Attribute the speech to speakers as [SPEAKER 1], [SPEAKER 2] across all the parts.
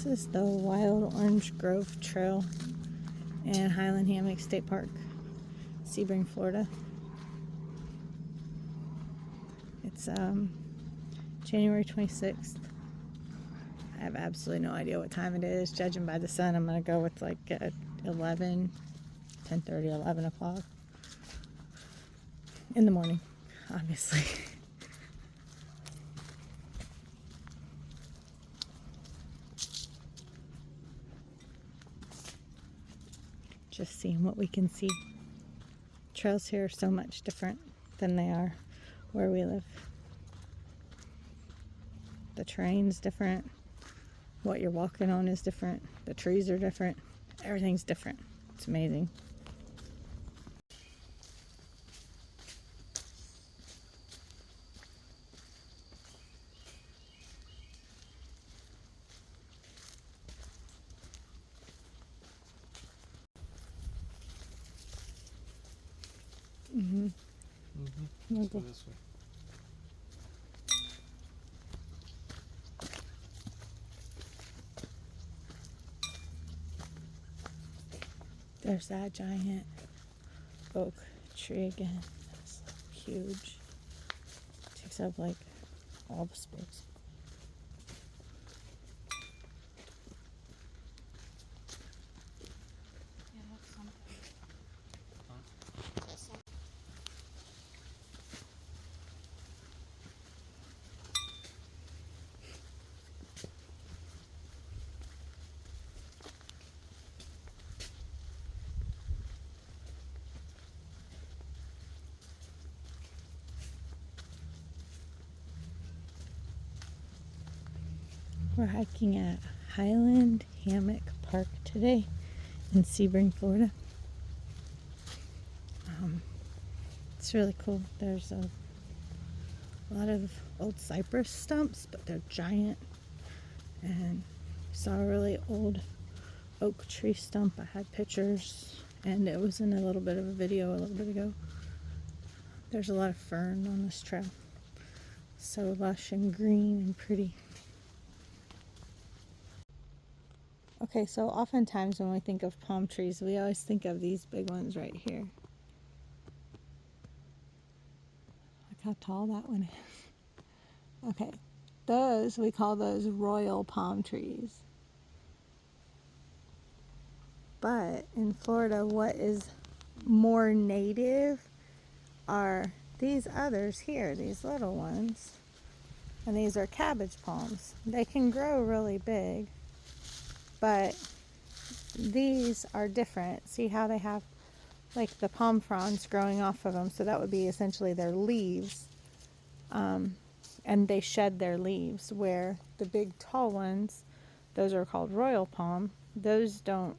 [SPEAKER 1] This is the Wild Orange Grove Trail in Highlands Hammock State Park, Sebring, Florida. It's January 26th. I have absolutely no idea what time it is. Judging by the sun, I'm going to go with like 11, 10:30, 11 o'clock in the morning, obviously. Just seeing what we can see. Trails here are so much different than they are where we live. The terrain's different. What you're walking on is different. The trees are different. Everything's different. It's amazing. We'll go
[SPEAKER 2] this way.
[SPEAKER 1] There's that giant oak tree again. It's huge. Takes up like all the space. We're hiking at Highlands Hammock Park today in Sebring, Florida. It's really cool. There's a lot of old cypress stumps, but they're giant. And saw a really old oak tree stump. I had pictures, and it was in a little bit of a video a little bit ago. There's a lot of fern on this trail. So lush and green and pretty. Okay, so oftentimes when we think of palm trees, we always think of these big ones right here. Look how tall that one is. Okay, those, we call those royal palm trees. But in Florida, what is more native are these others here, these little ones. And these are cabbage palms. They can grow really big, but these are different. See how they have like the palm fronds growing off of them? So that would be essentially their leaves. And they shed their leaves, where the big tall ones, those are called royal palm. Those don't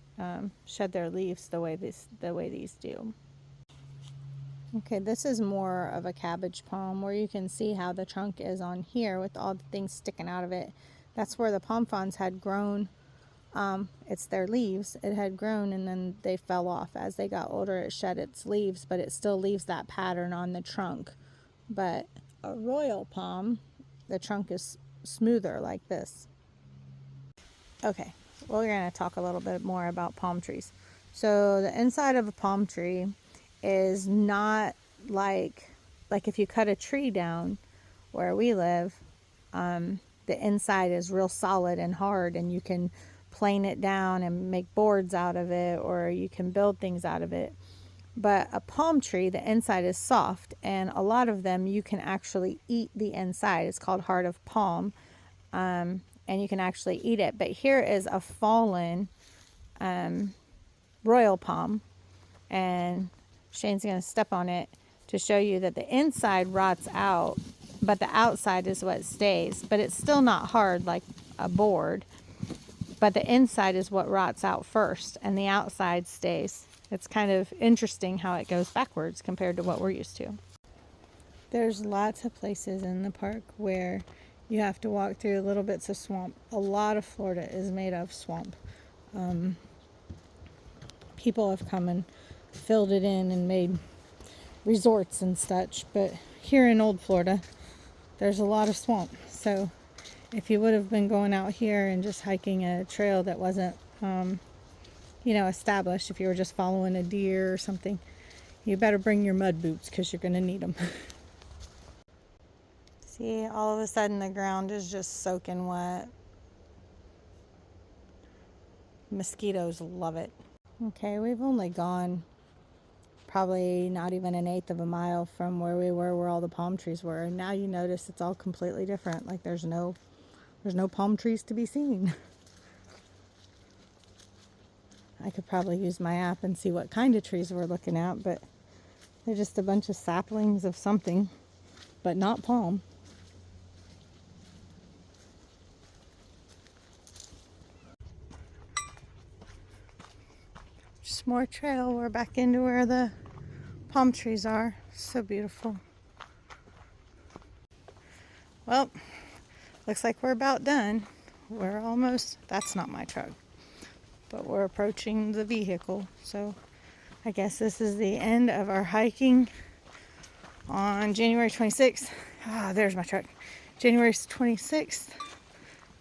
[SPEAKER 1] shed their leaves the way these do. Okay, this is more of a cabbage palm, where you can see how the trunk is on here with all the things sticking out of it. That's where the palm fronds had grown. It's their leaves. It had grown and then they fell off. As they got older, it shed its leaves, but it still leaves that pattern on the trunk. But a royal palm, the trunk is smoother like this. Okay, well, we're going to talk a little bit more about palm trees. So the inside of a palm tree is not like if you cut a tree down where we live, the inside is real solid and hard, and you can plane it down and make boards out of it, or you can build things out of it. But a palm tree, the inside is soft, and a lot of them you can actually eat the inside. It's called heart of palm, and you can actually eat it. But here is a fallen royal palm, and Shane's going to step on it to show you that the inside rots out, but the outside is what stays. But it's still not hard like a board, but the inside is what rots out first, and the outside stays. It's kind of interesting how it goes backwards compared to what we're used to. There's lots of places in the park where you have to walk through little bits of swamp. A lot of Florida is made of swamp. People have come and filled it in and made resorts and such, but here in old Florida, there's a lot of swamp. So if you would have been going out here and just hiking a trail that wasn't, established, if you were just following a deer or something, you better bring your mud boots because you're going to need them. See, all of a sudden the ground is just soaking wet. Mosquitoes love it. Okay, we've only gone probably not even an eighth of a mile from where we were, where all the palm trees were, and now you notice it's all completely different. Like there's no palm trees to be seen. I could probably use my app and see what kind of trees we're looking at, but they're just a bunch of saplings of something, but not palm. Just more trail. We're back into where the palm trees are. So beautiful. Well, looks like we're about done. We're almost, that's not my truck, but we're approaching the vehicle. So I guess this is the end of our hiking on January 26th. There's my truck. January 26th,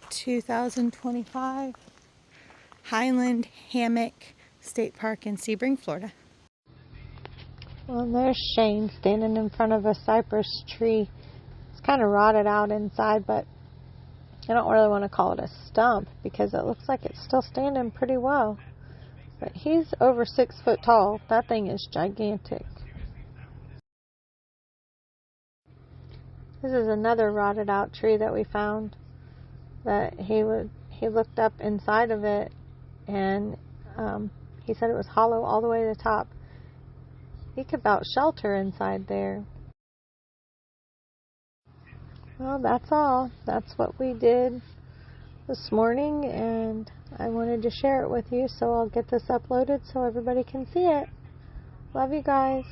[SPEAKER 1] 2025. Highlands Hammock State Park in Sebring, Florida. Well, there's Shane standing in front of a cypress tree. It's kind of rotted out inside, but I don't really want to call it a stump because it looks like it's still standing pretty well. But he's over 6 foot tall. That thing is gigantic. This is another rotted out tree that we found. That he looked up inside of it, and he said it was hollow all the way to the top. He could about shelter inside there. Well, that's all. That's what we did this morning, and I wanted to share it with you, so I'll get this uploaded so everybody can see it. Love you guys.